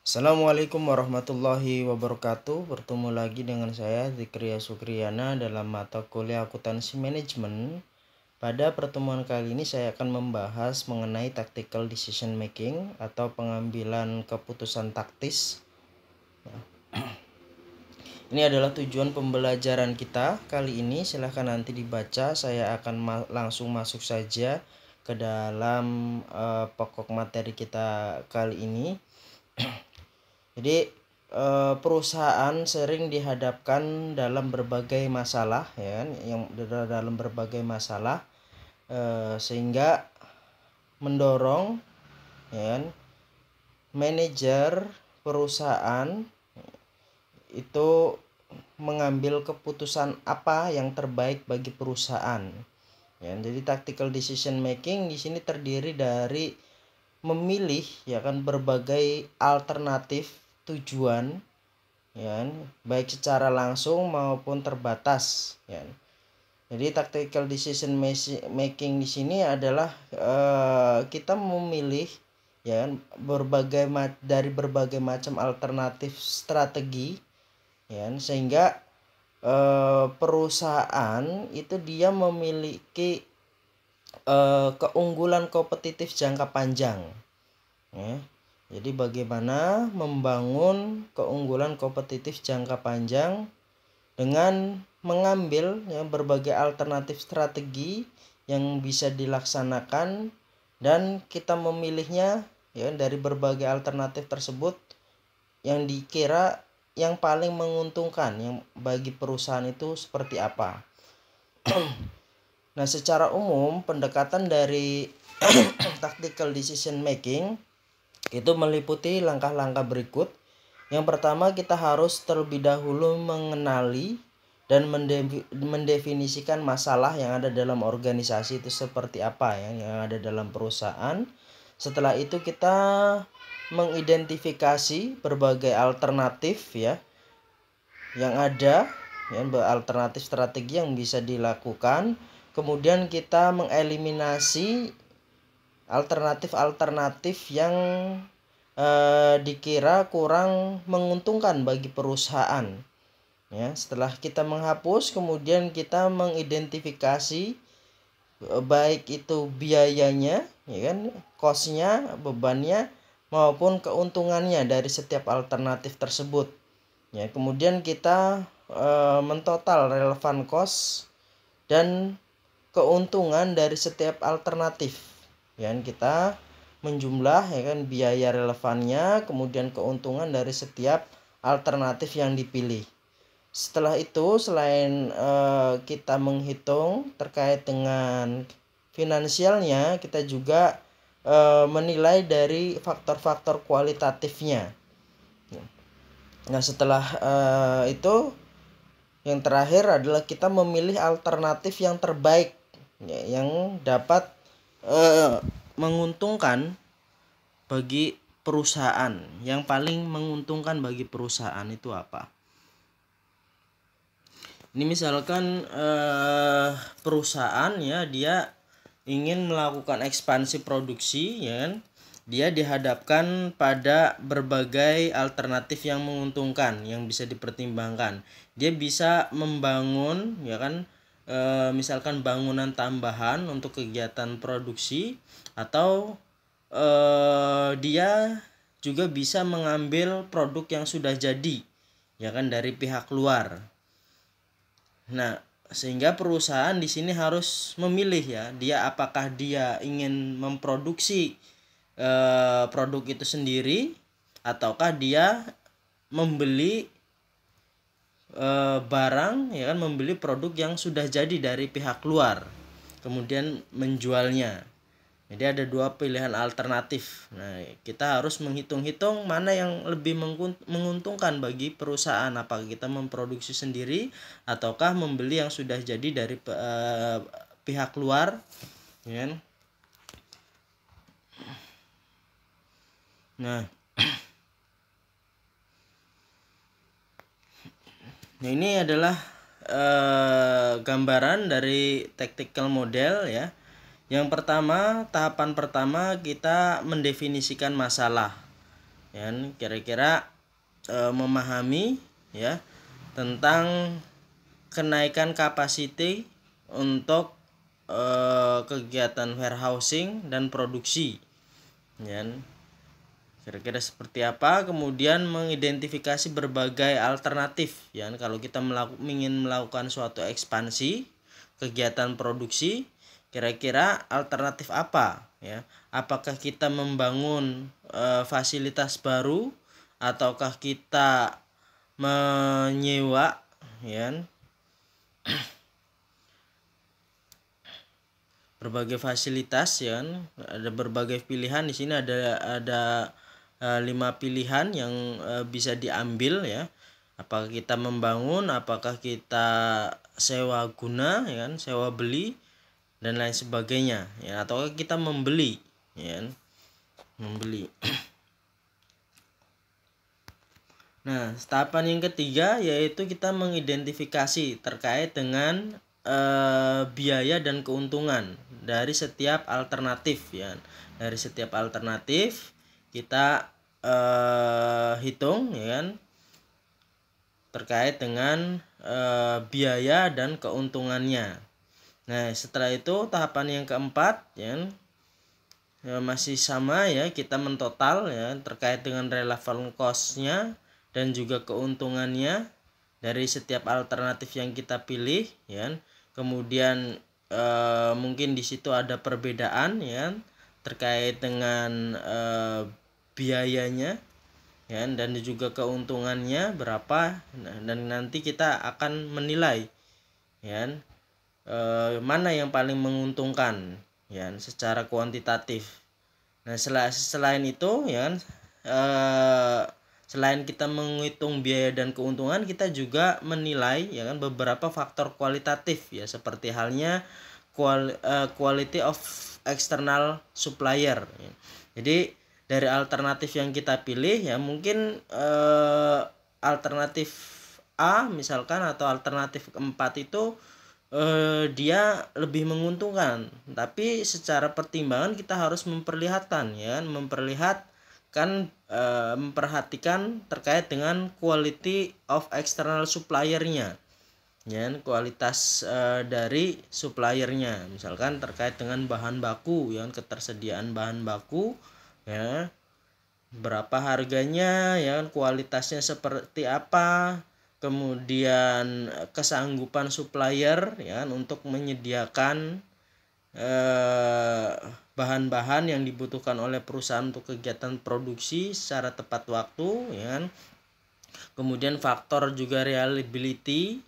Assalamualaikum warahmatullahi wabarakatuh. Bertemu lagi dengan saya Zikria Sukriyana dalam mata kuliah akuntansi manajemen. Pada pertemuan kali ini saya akan membahas mengenai tactical decision making atau pengambilan keputusan taktis. Ini adalah tujuan pembelajaran kita kali ini. Silahkan nanti dibaca. Saya akan langsung masuk saja ke dalam pokok materi kita kali ini. Jadi perusahaan sering dihadapkan dalam berbagai masalah, ya kan? Yang dalam berbagai masalah sehingga mendorong, ya kan, manajer perusahaan itu mengambil keputusan apa yang terbaik bagi perusahaan. Ya, jadi tactical decision making di sini terdiri dari memilih, ya kan, berbagai alternatif tujuan, ya, baik secara langsung maupun terbatas, ya. Jadi tactical decision making di sini adalah kita memilih, ya, dari berbagai macam alternatif strategi, ya, sehingga perusahaan itu dia memiliki keunggulan kompetitif jangka panjang, ya. Jadi bagaimana membangun keunggulan kompetitif jangka panjang dengan mengambil, ya, berbagai alternatif strategi yang bisa dilaksanakan, dan kita memilihnya, ya, dari berbagai alternatif tersebut yang dikira yang paling menguntungkan yang bagi perusahaan itu seperti apa. Nah, secara umum pendekatan dari tactical decision making itu meliputi langkah-langkah berikut. Yang pertama, kita harus terlebih dahulu mengenali dan mendefinisikan masalah yang ada dalam organisasi itu seperti apa, ya, yang ada dalam perusahaan. Setelah itu kita mengidentifikasi berbagai alternatif, ya, yang ada, ya, alternatif strategi yang bisa dilakukan. Kemudian kita mengeliminasi alternatif-alternatif yang dikira kurang menguntungkan bagi perusahaan, ya. Setelah kita menghapus, kemudian kita mengidentifikasi baik itu biayanya, ya kan, cost-nya, bebannya, maupun keuntungannya dari setiap alternatif tersebut, ya. Kemudian kita mentotal relevan cost dan keuntungan dari setiap alternatif, ya. Kita menjumlah, ya kan, biaya relevannya, kemudian keuntungan dari setiap alternatif yang dipilih. Setelah itu, selain kita menghitung terkait dengan finansialnya, kita juga menilai dari faktor-faktor kualitatifnya. Nah, setelah itu, yang terakhir adalah kita memilih alternatif yang terbaik, ya, yang dapat menguntungkan bagi perusahaan. Yang paling menguntungkan bagi perusahaan itu apa? Ini misalkan perusahaan, ya, dia ingin melakukan ekspansi produksi, ya kan? Dia dihadapkan pada berbagai alternatif yang menguntungkan yang bisa dipertimbangkan. Dia bisa membangun, ya kan, misalkan bangunan tambahan untuk kegiatan produksi, atau dia juga bisa mengambil produk yang sudah jadi, ya kan, dari pihak luar. Nah, sehingga perusahaan di sini harus memilih, ya, dia apakah dia ingin memproduksi produk itu sendiri, ataukah dia membeli barang, ya kan, membeli produk yang sudah jadi dari pihak luar kemudian menjualnya. Jadi ada dua pilihan alternatif. Nah, kita harus menghitung-hitung mana yang lebih menguntungkan bagi perusahaan. Apakah kita memproduksi sendiri ataukah membeli yang sudah jadi dari pihak luar, ya. Nah, ini adalah gambaran dari tactical model, ya. Yang pertama, tahapan pertama kita mendefinisikan masalah. ya kira-kira memahami ya tentang kenaikan kapasiti untuk kegiatan warehousing dan produksi, ya kira-kira seperti apa. Kemudian mengidentifikasi berbagai alternatif, ya kalau kita ingin melakukan suatu ekspansi kegiatan produksi, kira-kira alternatif apa, ya apakah kita membangun fasilitas baru ataukah kita menyewa, ya berbagai fasilitas, ya ada berbagai pilihan di sini, ada 5 pilihan yang bisa diambil, ya apakah kita membangun, apakah kita sewa guna, ya kan, sewa beli dan lain sebagainya, ya atau kita membeli, ya membeli. Nah, tahapan yang ketiga yaitu kita mengidentifikasi terkait dengan biaya dan keuntungan dari setiap alternatif, ya dari setiap alternatif kita hitung, ya kan, terkait dengan biaya dan keuntungannya. Nah, setelah itu tahapan yang keempat, ya masih sama, ya kita mentotal, ya terkait dengan relevan cost-nya dan juga keuntungannya dari setiap alternatif yang kita pilih, ya kemudian mungkin di situ ada perbedaan, ya terkait dengan biayanya, ya dan juga keuntungannya berapa. Dan nanti kita akan menilai, ya mana yang paling menguntungkan, ya secara kuantitatif. Nah, selain itu, ya selain kita menghitung biaya dan keuntungan, kita juga menilai, ya kan, beberapa faktor kualitatif, ya seperti halnya quality of external supplier, ya. Jadi dari alternatif yang kita pilih, ya mungkin alternatif A misalkan atau alternatif keempat itu dia lebih menguntungkan, tapi secara pertimbangan kita harus memperlihatkan, ya memperhatikan terkait dengan quality of external suppliernya, ya kualitas dari suppliernya, misalkan terkait dengan bahan baku, ya ketersediaan bahan baku, ya berapa harganya, ya kualitasnya seperti apa, kemudian kesanggupan supplier, ya untuk menyediakan bahan-bahan yang dibutuhkan oleh perusahaan untuk kegiatan produksi secara tepat waktu, ya kemudian faktor juga reliability,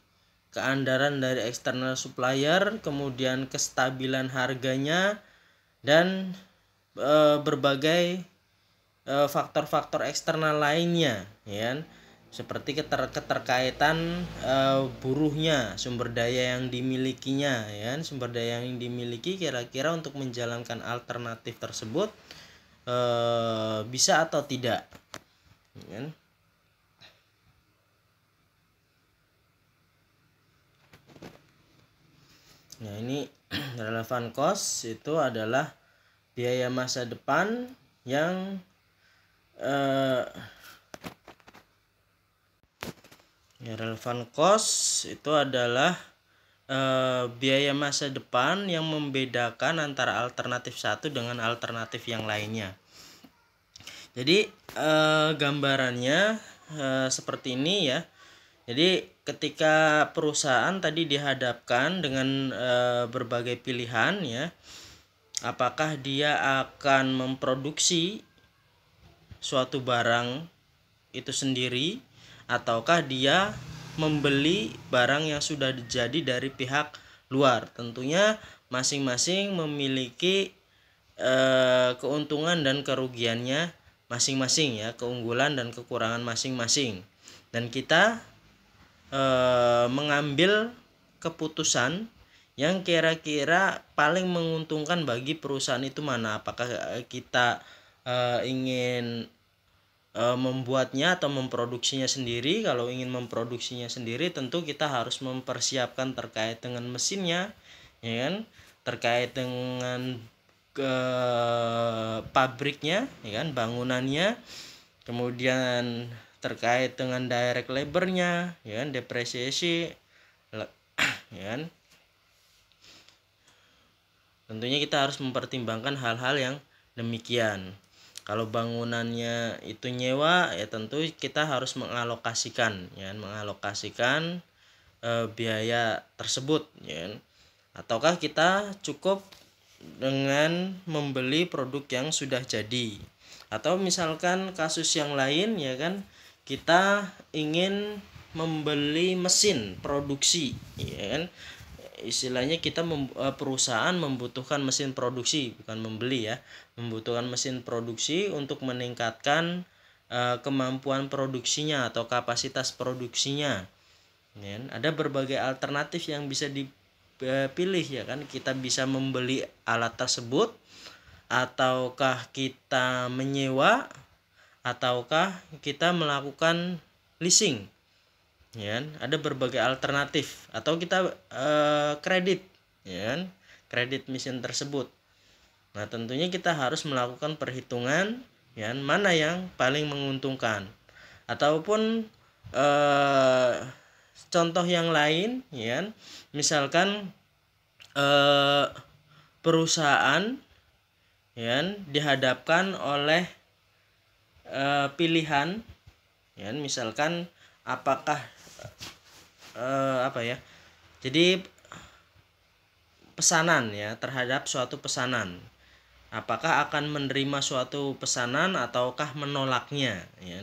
keandalan dari external supplier, kemudian kestabilan harganya dan berbagai faktor-faktor eksternal lainnya, ya seperti keterkaitan buruhnya, sumber daya yang dimilikinya, ya sumber daya yang dimiliki kira-kira untuk menjalankan alternatif tersebut bisa atau tidak, ya. Nah, ini relevan cost itu adalah biaya masa depan yang relevan cost itu adalah biaya masa depan yang membedakan antara alternatif satu dengan alternatif yang lainnya. Jadi gambarannya seperti ini, ya. Jadi ketika perusahaan tadi dihadapkan dengan berbagai pilihan, ya apakah dia akan memproduksi suatu barang itu sendiri ataukah dia membeli barang yang sudah jadi dari pihak luar. Tentunya masing-masing memiliki keuntungan dan kerugiannya masing-masing, ya keunggulan dan kekurangan masing-masing, dan kita mengambil keputusan yang kira-kira paling menguntungkan bagi perusahaan itu mana. Apakah kita ingin membuatnya atau memproduksinya sendiri. Kalau ingin memproduksinya sendiri, tentu kita harus mempersiapkan terkait dengan mesinnya, ya kan, terkait dengan pabriknya, ya kan, bangunannya, Kemudian terkait dengan direct labor-nya, ya, depresiasi, ya. Tentunya kita harus mempertimbangkan hal-hal yang demikian. Kalau bangunannya itu nyewa, ya tentu kita harus mengalokasikan, ya, biaya tersebut, ya. Ataukah kita cukup dengan membeli produk yang sudah jadi, atau misalkan kasus yang lain, ya kan, kita ingin membeli mesin produksi, ya kan, istilahnya kita perusahaan membutuhkan mesin produksi, bukan membeli, ya, membutuhkan mesin produksi untuk meningkatkan kemampuan produksinya atau kapasitas produksinya, ya. Ada berbagai alternatif yang bisa dipilih, ya kan, kita bisa membeli alat tersebut, ataukah kita menyewa, ataukah kita melakukan leasing, ya. Ada berbagai alternatif, atau kita kredit, ya, kredit mesin tersebut. Nah, tentunya kita harus melakukan perhitungan, ya, mana yang paling menguntungkan. Ataupun contoh yang lain, ya, misalkan perusahaan, ya, dihadapkan oleh pilihan, ya, misalkan apakah jadi pesanan, ya, terhadap suatu pesanan, apakah akan menerima suatu pesanan ataukah menolaknya, ya.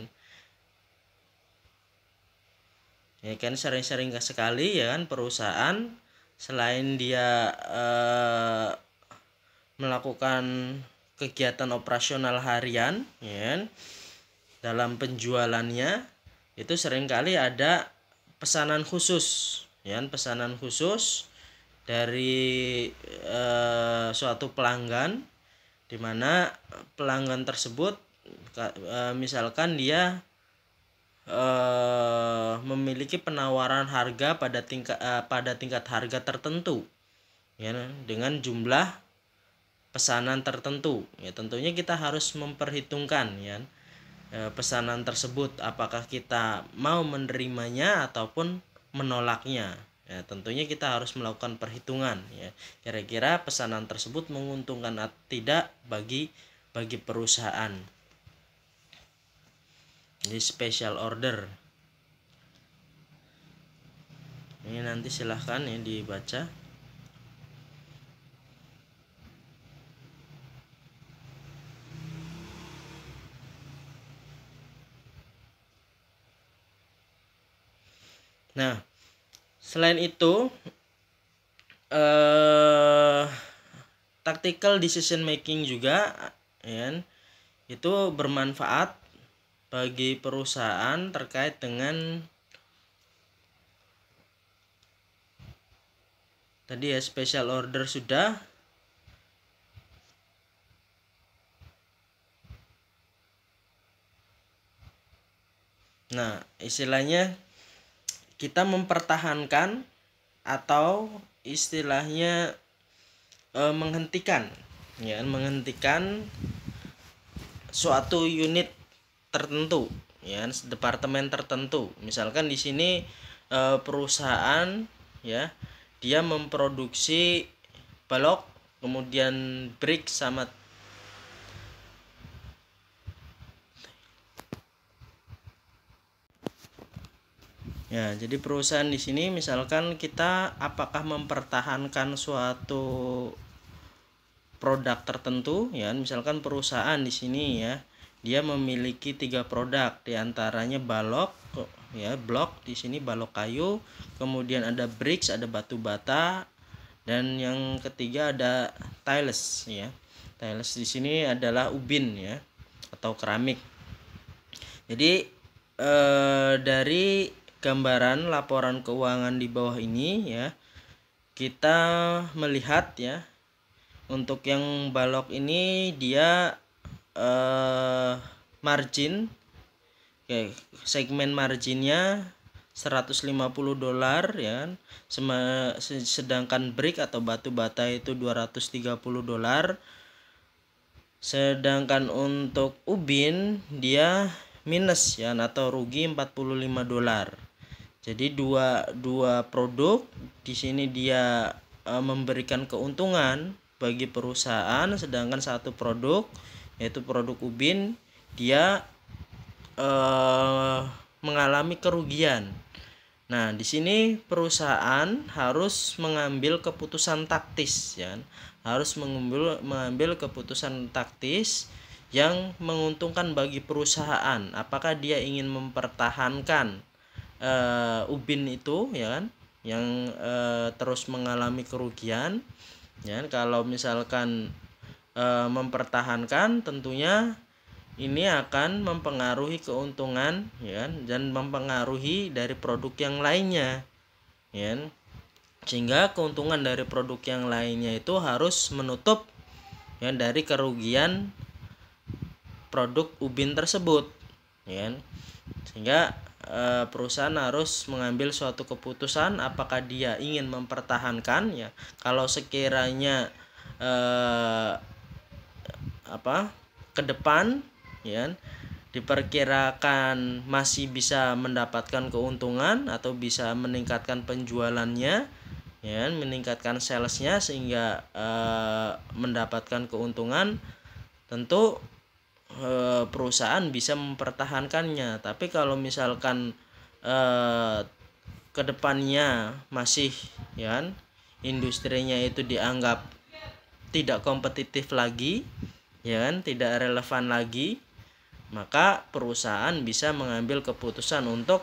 Ya kan, sering-sering sekali, ya kan, perusahaan selain dia melakukan kegiatan operasional harian, ya, dalam penjualannya itu seringkali ada pesanan khusus, ya, pesanan khusus dari suatu pelanggan, di mana pelanggan tersebut misalkan dia memiliki penawaran harga pada tingkat harga tertentu, ya, dengan jumlah pesanan tertentu, ya. Tentunya kita harus memperhitungkan, ya, pesanan tersebut, apakah kita mau menerimanya ataupun menolaknya, ya. Tentunya kita harus melakukan perhitungan, ya, kira-kira pesanan tersebut menguntungkan atau tidak bagi perusahaan. Ini special order. Ini nanti silahkan, ya, dibaca. Nah, selain itu tactical decision making juga, ya, itu bermanfaat bagi perusahaan terkait dengan tadi, ya, special order sudah. Nah, istilahnya kita mempertahankan atau istilahnya menghentikan, ya, menghentikan suatu unit tertentu, ya, departemen tertentu. Misalkan di sini perusahaan, ya, dia memproduksi balok, kemudian brick sama, ya, jadi perusahaan di sini misalkan kita apakah mempertahankan suatu produk tertentu, ya, misalkan perusahaan di sini, ya, dia memiliki 3 produk, diantaranya balok, ya, blok, di sini balok kayu, kemudian ada bricks, ada batu bata, dan yang ketiga ada tiles, ya. Tiles di sini adalah ubin, ya, atau keramik. Jadi dari gambaran laporan keuangan di bawah ini, ya, kita melihat, ya, untuk yang balok ini dia margin, oke, segmen marginnya $150, ya, sedangkan brick atau batu bata itu $230. Sedangkan untuk ubin dia minus ya, atau rugi 45 dolar. Jadi dua produk di sini dia memberikan keuntungan bagi perusahaan, sedangkan satu produk yaitu produk ubin dia mengalami kerugian. Nah, di sini perusahaan harus mengambil keputusan taktis ya. Harus mengambil keputusan taktis yang menguntungkan bagi perusahaan. Apakah dia ingin mempertahankan ubin itu ya kan, yang terus mengalami kerugian ya. Kalau misalkan mempertahankan, tentunya ini akan mempengaruhi keuntungan ya, dan mempengaruhi dari produk yang lainnya ya, sehingga keuntungan dari produk yang lainnya itu harus menutup ya dari kerugian produk ubin tersebut ya. Sehingga perusahaan harus mengambil suatu keputusan apakah dia ingin mempertahankan ya. Kalau sekiranya ke depan ya diperkirakan masih bisa mendapatkan keuntungan atau bisa meningkatkan penjualannya ya, meningkatkan salesnya sehingga mendapatkan keuntungan, tentu perusahaan bisa mempertahankannya. Tapi kalau misalkan kedepannya masih ya industrinya itu dianggap tidak kompetitif lagi ya kan, tidak relevan lagi, maka perusahaan bisa mengambil keputusan untuk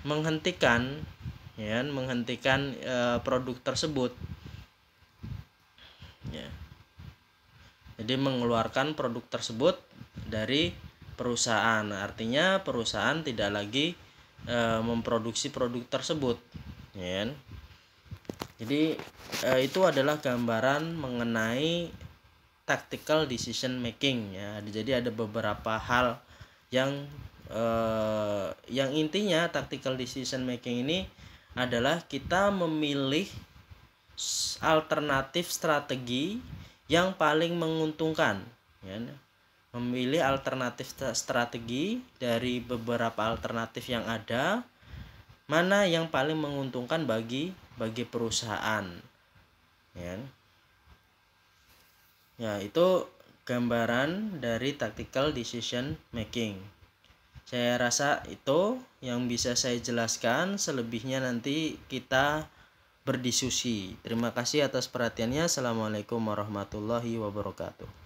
menghentikan ya, produk tersebut ya. Jadi mengeluarkan produk tersebut dari perusahaan, artinya perusahaan tidak lagi memproduksi produk tersebut ya. Jadi itu adalah gambaran mengenai tactical decision making ya. Jadi ada beberapa hal yang intinya tactical decision making ini adalah kita memilih alternatif strategi yang paling menguntungkan ya. Memilih alternatif strategi dari beberapa alternatif yang ada, mana yang paling menguntungkan bagi perusahaan ya. Ya, itu gambaran dari tactical decision making. Saya rasa itu yang bisa saya jelaskan, selebihnya nanti kita berdiskusi. Terima kasih atas perhatiannya. Assalamualaikum warahmatullahi wabarakatuh.